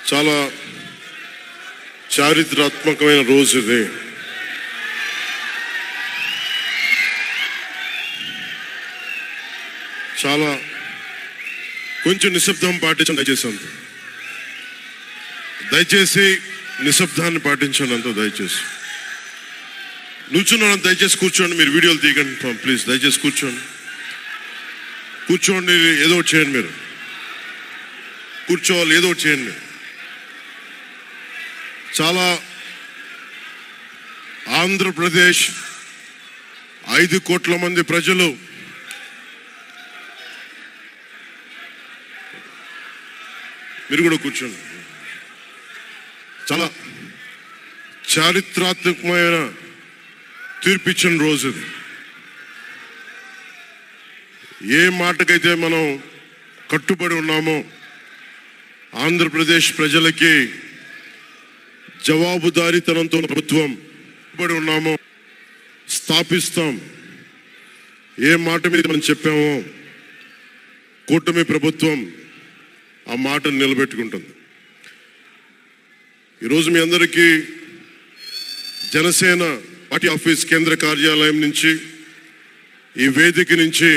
చాలా చారిత్రాత్మకమైన రోజు ఇది. చాలా కొంచెం నిశ్శబ్దం పాటించండి దయచేసి నిశ్శబ్దాన్ని పాటించండి అంతా దయచేసి. నిల్చున్నాను దయచేసి కూర్చోండి. మీరు వీడియోలు తీయకండి ప్లీజ్. దయచేసి కూర్చోండి ఏదో ఒకటి చేయండి. మీరు కూర్చోవాలి, ఏదో ఒకటి చేయండి. చాలా ఆంధ్రప్రదేశ్ 5 కోట్ల మంది ప్రజలు మీరు కూడా కూర్చోండి. చాలా చారిత్రాత్మకమైన తీర్పిచ్చిన రోజు ఇది. ఏ మాటకైతే మనం కట్టుబడి ఉన్నామో ఆంధ్రప్రదేశ్ ప్రజలకి జవాబుదారీతనంతో ప్రభుత్వం కట్టుబడి ఉన్నామో స్థాపిస్తాం. ఏ మాట మీద మనం చెప్పామో కూటమి ప్రభుత్వం ఆ మాటను నిలబెట్టుకుంటుంది. ఈరోజు మీ అందరికీ జనసేన పార్టీ ఆఫీస్ కేంద్ర కార్యాలయం నుంచి, ఈ వేదిక నుంచి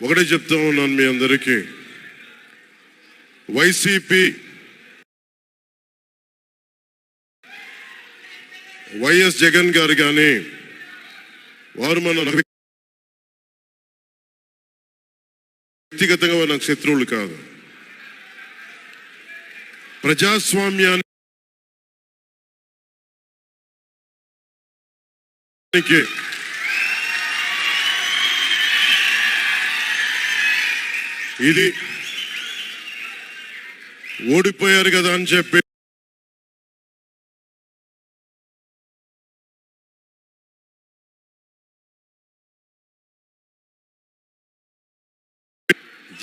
ఒకటే చెప్తా ఉన్నాను మీ అందరికీ. వైసీపీ వైఎస్ జగన్ గారు కానీ వారు మన వ్యక్తిగతంగా నాకు శత్రువులు కాదు. ప్రజాస్వామ్యానికి ఇది ఓడిపోయారు కదా అని చెప్పి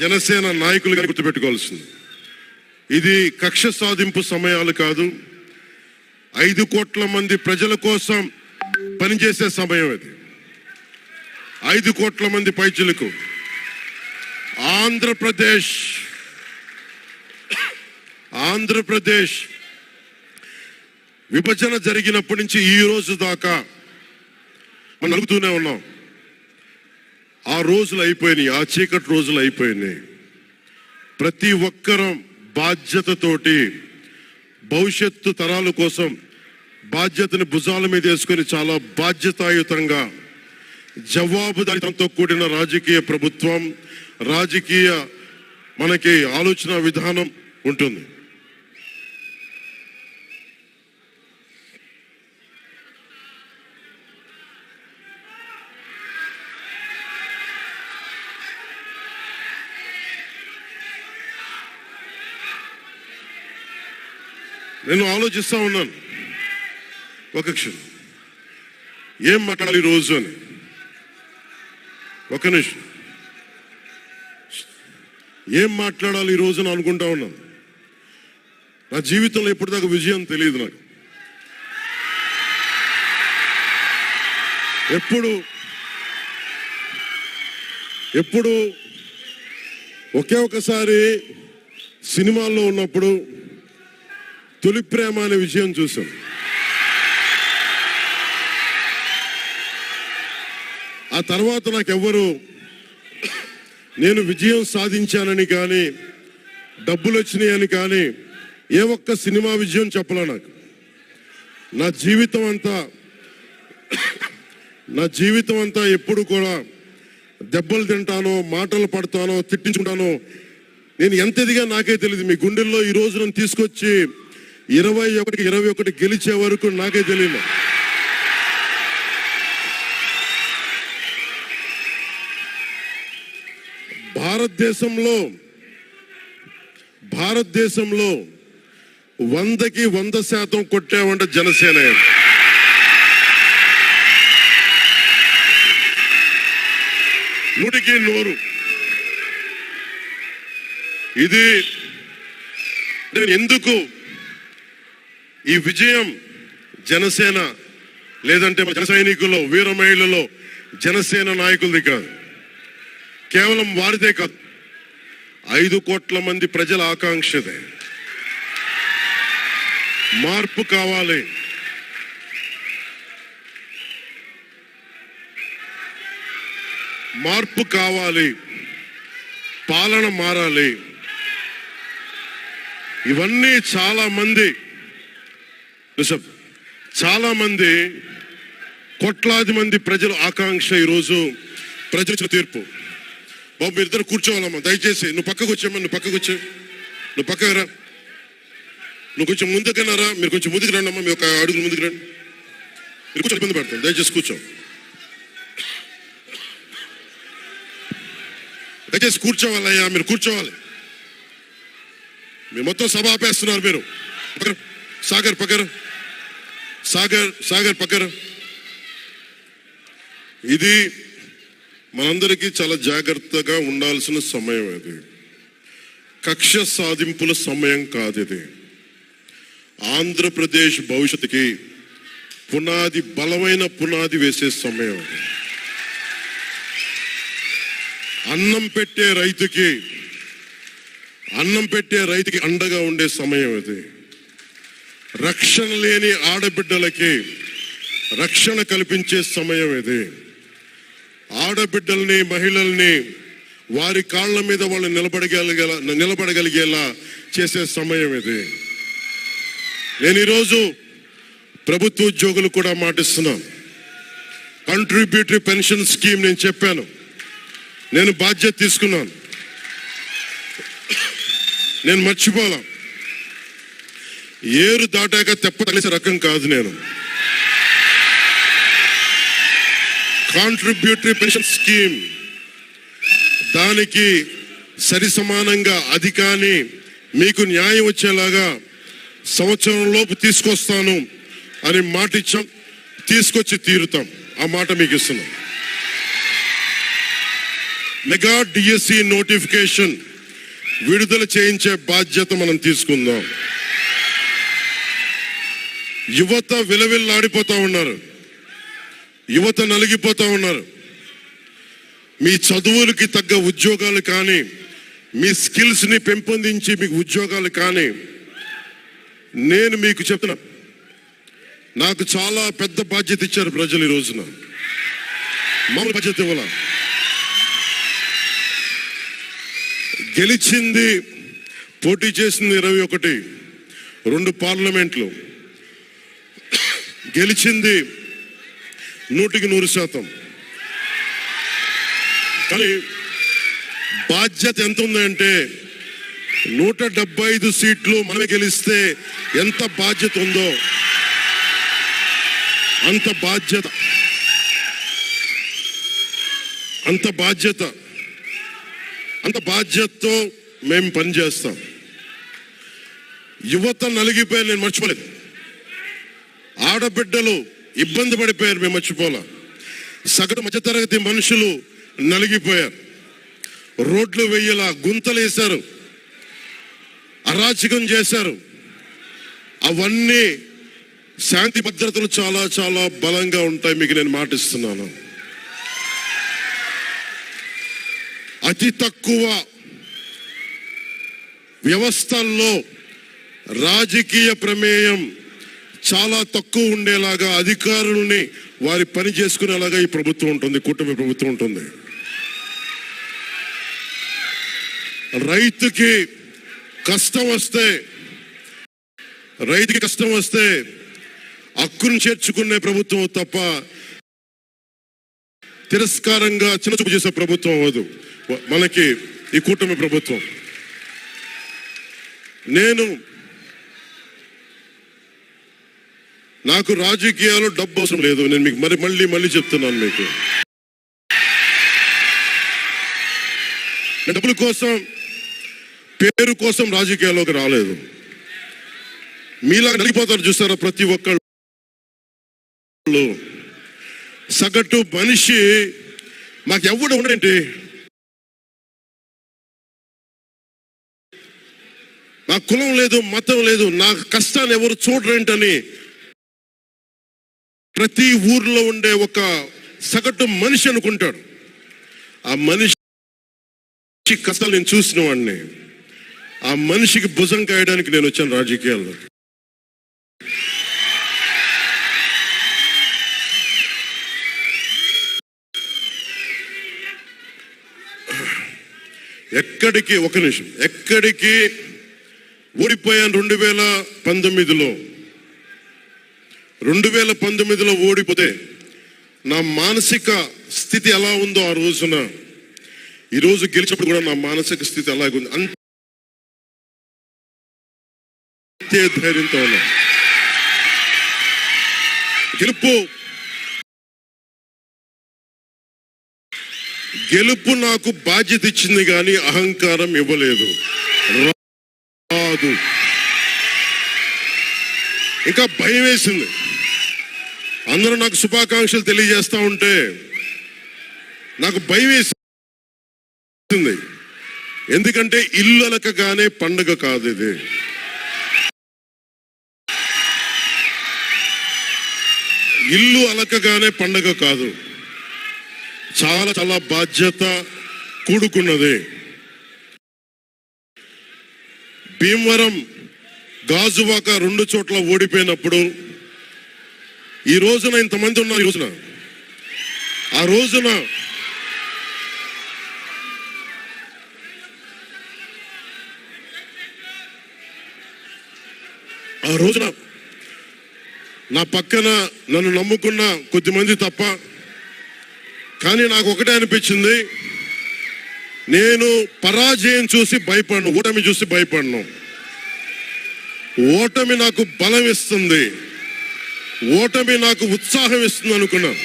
జనసేన నాయకులుగా గుర్తుపెట్టుకోవాల్సింది. ఇది కక్ష సాధింపు సమయాలు కాదు. 5 కోట్ల మంది ప్రజల కోసం పనిచేసే సమయం ఇది. 5 కోట్ల మంది పైచులకు ఆంధ్రప్రదేశ్ విభజన జరిగినప్పటి నుంచి ఈ రోజు దాకా మనం అడుగుతూనే ఉన్నాం. ఆ రోజులు అయిపోయినాయి, ఆ చీకటి రోజులు అయిపోయినాయి. ప్రతి ఒక్కరం బాధ్యతతోటి భవిష్యత్తు తరాల కోసం బాధ్యతని భుజాల మీద వేసుకొని చాలా బాధ్యతాయుతంగా జవాబుదారీతనంతో కూడిన రాజకీయ ప్రభుత్వం, రాజకీయ మనకి ఆలోచన విధానం ఉంటుంది. నేను ఆలోచిస్తూ ఉన్నాను ఒక క్షణం ఏం మాట్లాడాలి ఈరోజు అని. ఒక నిమిషం ఏం మాట్లాడాలి ఈరోజు అని అనుకుంటా ఉన్నాను. నా జీవితంలో ఎప్పటిదాకా విజయం తెలియదు నాకు. ఎప్పుడు ఒకే ఒకసారి సినిమాల్లో ఉన్నప్పుడు తొలి ప్రేమ అనే విషయం చూసాం. ఆ తర్వాత నాకెవ్వరు నేను విజయం సాధించానని కానీ డబ్బులు వచ్చినాయని కానీ ఏ ఒక్క సినిమా విజయం చెప్పలే నాకు. నా జీవితం అంతా ఎప్పుడు కూడా దెబ్బలు తింటానో, మాటలు పడతానో, తిట్టించుకుంటానో. నేను ఎంత ఎదిగా నాకే తెలియదు. మీ గుండెల్లో ఈ రోజు నన్ను తీసుకొచ్చి 21 గెలిచే వరకు నాకే తెలియదు. భారతదేశంలో 100కి 100% కొట్టామంటే జనసేన. నూటికి 100. ఇది ఎందుకు ఈ విజయం జనసేన లేదంటే జన సైనికుల్లో, వీర మహిళల్లో జనసేన నాయకులది కాదు, కేవలం వారిదే కాదు. 5 కోట్ల మంది ప్రజల ఆకాంక్షదే. మార్పు కావాలి. మార్పు కావాలి. పాలన మారాలి. ఇవన్నీ చాలా మంది కోట్లాది మంది ప్రజల ఆకాంక్ష. ఈరోజు ప్రజల తీర్పు. బాబు మీరు ఇద్దరు కూర్చోవాలమ్మా దయచేసి. నువ్వు పక్కకు వచ్చామ్మా, నువ్వు పక్కకు రా. నువ్వు కొంచెం ముందుకన్నారా, మీరు కొంచెం ముందుకు రండి అమ్మా, మీ ఒక అడుగులు ముందుకు రండి. మీరు కూర్చొని ఇబ్బంది పడతాం, దయచేసి కూర్చోవాలయ్యా, మీరు కూర్చోవాలి. మీరు మొత్తం సభ ఆపేస్తున్నారు. మీరు సాగర్ పక్కర. ఇది మనందరికీ చాలా జాగ్రత్తగా ఉండాల్సిన సమయం. ఇది కక్ష సాధింపుల సమయం కాదు. ఇది ఆంధ్రప్రదేశ్ భవిష్యత్తుకి బలమైన పునాది వేసే సమయం. అన్నం పెట్టే రైతుకి అండగా ఉండే సమయం ఇది. రక్షణ లేని ఆడబిడ్డలకి రక్షణ కల్పించే సమయం ఇది. ఆడబిడ్డల్ని, మహిళల్ని వారి కాళ్ళ మీద వాళ్ళు నిలబడగలిగేలా చేసే సమయం ఇది. నేను ఈరోజు ప్రభుత్వ ఉద్యోగులు కూడా మాటిస్తున్నాను. కంట్రిబ్యూటరీ పెన్షన్ స్కీమ్ నేను చెప్పాను, నేను బాధ్యత తీసుకున్నాను, నేను మర్చిపోలా. ఏరు దాటాక తెప్ప తగిలిసే రకం కాదు నేను. కాంట్రిబ్యూటరీ పెన్షన్ స్కీమ్ దానికి సరి సమానంగా అది కానీ మీకు న్యాయం వచ్చేలాగా సంవత్సరం లోపు తీసుకొస్తాను అని మాట ఇచ్చాం. తీసుకొచ్చి తీరుతాం. ఆ మాట మీకు ఇస్తున్నాం. మెగా డిఎస్సి నోటిఫికేషన్ విడుదల చేయించే బాధ్యత మనం తీసుకుందాం. యువత విలవిల్లాడిపోతా ఉన్నారు, యువత నలిగిపోతా ఉన్నారు. మీ చదువులకి తగ్గ ఉద్యోగాలు కానీ, మీ స్కిల్స్ని పెంపొందించి మీకు ఉద్యోగాలు కానీ, నేను మీకు చెప్తున్నా, నాకు చాలా పెద్ద బాధ్యత ఇచ్చారు ప్రజలు. ఈ రోజున మామూలు బాధ్యత ఇవ్వాల. గెలిచింది, పోటీ చేసింది 21, 2 పార్లమెంట్లు గెలిచింది 100%. కానీ బాధ్యత ఎంత ఉందంటే 175 సీట్లు మనమే గెలిస్తే ఎంత బాధ్యత ఉందో అంత బాధ్యతతో మేము పనిచేస్తాం. యువత నలిగిపోయారు, నేను మర్చిపోలేదు. ఆడబిడ్డలు ఇబ్బంది పడిపోయారు, మేము మర్చిపోలే. సగటు మధ్యతరగతి మనుషులు నలిగిపోయారు. రోడ్లు వెయ్యలా గుంతలు వేశారు, అరాచకం చేశారు. అవన్నీ శాంతి భద్రతలు చాలా చాలా బలంగా ఉంటాయి, మీకు నేను మాటిస్తున్నాను. అతి తక్కువ వ్యవస్థల్లో రాజకీయ ప్రమేయం చాలా తక్కువ ఉండేలాగా, అధికారుల్ని వారి పని చేసుకునేలాగా ఈ ప్రభుత్వం ఉంటుంది, కూటమి ప్రభుత్వం ఉంటుంది. రైతుకి కష్టం వస్తే హక్కును చేర్చుకునే ప్రభుత్వం తప్ప తిరస్కారంగా చిన్నచూపు చేసే ప్రభుత్వం అవ్వదు మనకి ఈ కూటమి ప్రభుత్వం. నాకు రాజకీయాలు డబ్బు అవసరం లేదు. నేను మీకు మళ్ళీ చెప్తున్నాను. మీకు డబ్బుల కోసం, పేరు కోసం రాజకీయాల్లోకి రాలేదు. మీలాగా నలిగిపోతారు చూస్తారా ప్రతి ఒక్కళ్ళు. సగటు మనిషి మాకెవ్వడు ఉండేంటి, నా కులం లేదు, మతం లేదు, నా కష్టాన్ని ఎవరు చూడరేంటని ప్రతి ఊర్లో ఉండే ఒక సగటు మనిషి అనుకుంటాడు. ఆ మనిషి కష్టాలు నేను చూసిన వాడిని. ఆ మనిషికి భుజం కాయడానికి నేను వచ్చాను రాజకీయాల్లో. ఒక నిమిషం, ఎక్కడికి ఓడిపోయాను 2019లో. 2019లో ఓడిపోతే నా మానసిక స్థితి ఎలా ఉందో ఆ రోజున, ఈరోజు గెలిచినప్పుడు కూడా నా మానసిక స్థితి అలాగుంది. అంతే ధైర్యంతో ఉన్నా. గెలుపు నాకు బాధ్యత ఇచ్చింది కానీ అహంకారం ఇవ్వలేదు. రాదు. ఇంకా భయం వేసింది. అందరూ నాకు శుభాకాంక్షలు తెలియజేస్తా ఉంటే నాకు భయం వేసింది. ఎందుకంటే ఇల్లు అలకగానే పండుగ కాదు ఇది. ఇల్లు అలకగానే పండుగ కాదు. చాలా చాలా బాధ్యత కూడుకున్నది. భీమవరం, గాజువాక 2 చోట్ల ఓడిపోయినప్పుడు ఈ రోజున ఇంతమంది ఉన్నారు. ఆ రోజున నా పక్కన నన్ను నమ్ముకున్న కొద్దిమంది తప్ప, కానీ నాకు ఒకటే అనిపించింది, నేను పరాజయం చూసి భయపడను, ఓటమి చూసి భయపడను. ఓటమి నాకు బలం ఇస్తుంది, ఓటమి నాకు ఉత్సాహం ఇస్తుంది అనుకున్నాను.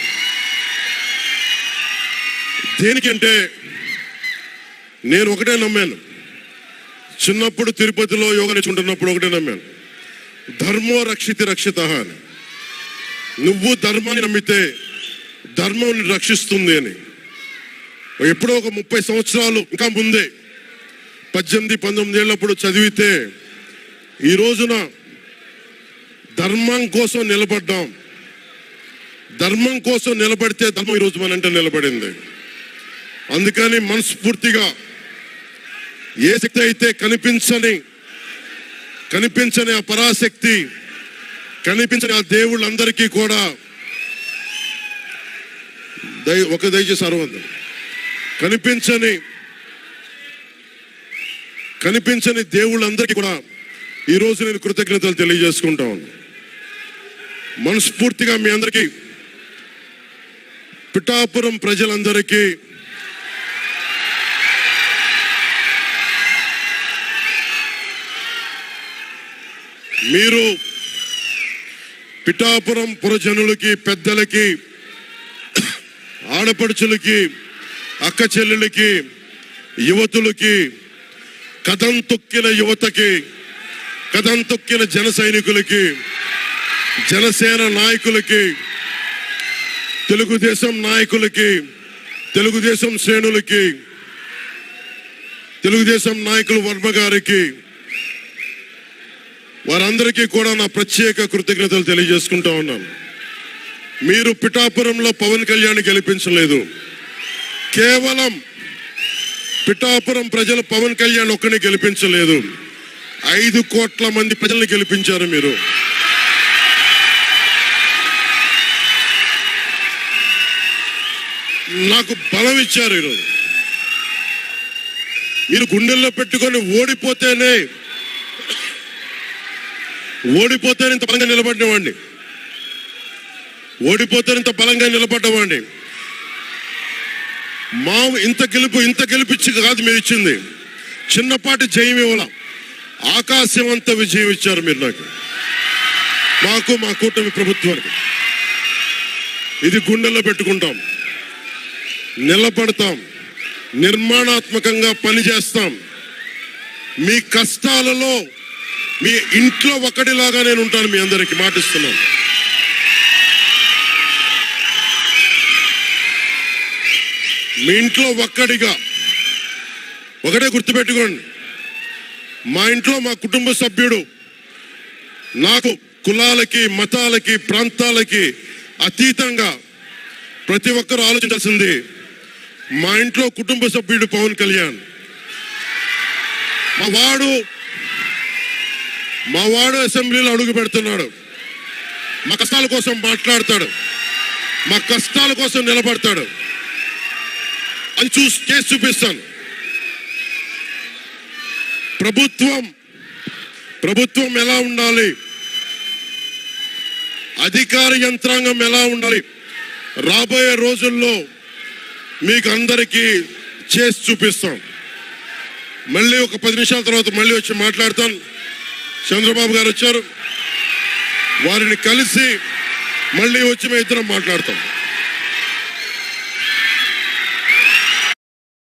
దేనికంటే నేను ఒకటే నమ్మాను. చిన్నప్పుడు తిరుపతిలో యోగా నేర్చుకుంటున్నప్పుడు ఒకటే నమ్మాను, ధర్మో రక్షితి రక్షిత అని. నువ్వు ధర్మాన్ని నమ్మితే ధర్మం రక్షిస్తుంది అని. ఎప్పుడో ఒక 30 సంవత్సరాలు ఇంకా ముందే, 18-19 ఏళ్ళప్పుడు చదివితే, ఈ రోజున ధర్మం కోసం నిలబడ్డాం. ధర్మం కోసం నిలబడితే ధర్మం ఈరోజు మనంటే నిలబడింది. అందుకని మనస్ఫూర్తిగా ఏ శక్తి అయితే కనిపించని ఆ పరాశక్తి, కనిపించని ఆ దేవుళ్ళందరికీ కూడా దయచేసి అరవద్దు, కనిపించని దేవుళ్ళందరికీ కూడా ఈరోజు నేను కృతజ్ఞతలు తెలియజేసుకుంటాను. మనస్ఫూర్తిగా మీ అందరికీ, పిఠాపురం ప్రజలందరికీ మీరు పిఠాపురం పురజనులకి, పెద్దలకి, ఆడపడుచులకి, అక్క చెల్లెలకి, యువతులకి, కథం తొక్కిన యువతకి, కథం తొక్కిన జన సైనికులకి, జనసేన నాయకులకి, తెలుగుదేశం నాయకులకి, తెలుగుదేశం శ్రేణులకి, తెలుగుదేశం నాయకులు వర్మ గారికి, వారందరికీ కూడా నా ప్రత్యేక కృతజ్ఞతలు తెలియజేసుకుంటా ఉన్నాను. మీరు పిఠాపురంలో పవన్ కళ్యాణ్ గెలిపించలేదు. కేవలం పిఠాపురం ప్రజలు పవన్ కళ్యాణ్ ఒక్కనే గెలిపించలేదు, 5 కోట్ల మంది ప్రజల్ని గెలిపించారు. మీరు నాకు బలం ఇచ్చారు. ఈరోజు మీరు గుండెల్లో పెట్టుకొని ఓడిపోతేనే ఇంత బలంగా నిలబడినవాడిని, ఇంత బలంగా నిలబడ్డవాడిని. ఇంత గెలిపించి కాదు మీరు ఇచ్చింది, చిన్నపాటి జయం ఇవ్వాల, ఆకాశం అంత విజయం ఇచ్చారు మీరు మాకు, మా కూటమి ప్రభుత్వానికి. ఇది గుండెల్లో పెట్టుకుంటాం, నిలబడతాం, నిర్మాణాత్మకంగా పనిచేస్తాం. మీ కష్టాలలో మీ ఇంట్లో ఒకటిలాగా నేను ఉంటాను. మీ అందరికీ మాటిస్తున్నాను. మీ ఇంట్లో ఒకటే గుర్తుపెట్టుకోండి, మా ఇంట్లో మా కుటుంబ సభ్యుడు నాకు కులాలకి, మతాలకి, ప్రాంతాలకి అతీతంగా ప్రతి ఒక్కరూ ఆలోచించాల్సింది, మా ఇంట్లో కుటుంబ సభ్యుడు పవన్ కళ్యాణ్, మా వాడు అసెంబ్లీలో అడుగు పెడుతున్నాడు. మా కష్టాల కోసం మాట్లాడతాడు, మా కష్టాల కోసం నిలబడతాడు. అది చేసి చూపిస్తాను. ప్రభుత్వం ఎలా ఉండాలి, అధికార యంత్రాంగం ఎలా ఉండాలి, రాబోయే రోజుల్లో మీకు అందరికీ చేసి చూపిస్తాం. మళ్ళీ ఒక 10 నిమిషాల తర్వాత మళ్ళీ వచ్చి మాట్లాడతాను. చంద్రబాబు గారు వచ్చారు, వారిని కలిసి మళ్ళీ వచ్చి మేము ఇద్దరం మాట్లాడతాం.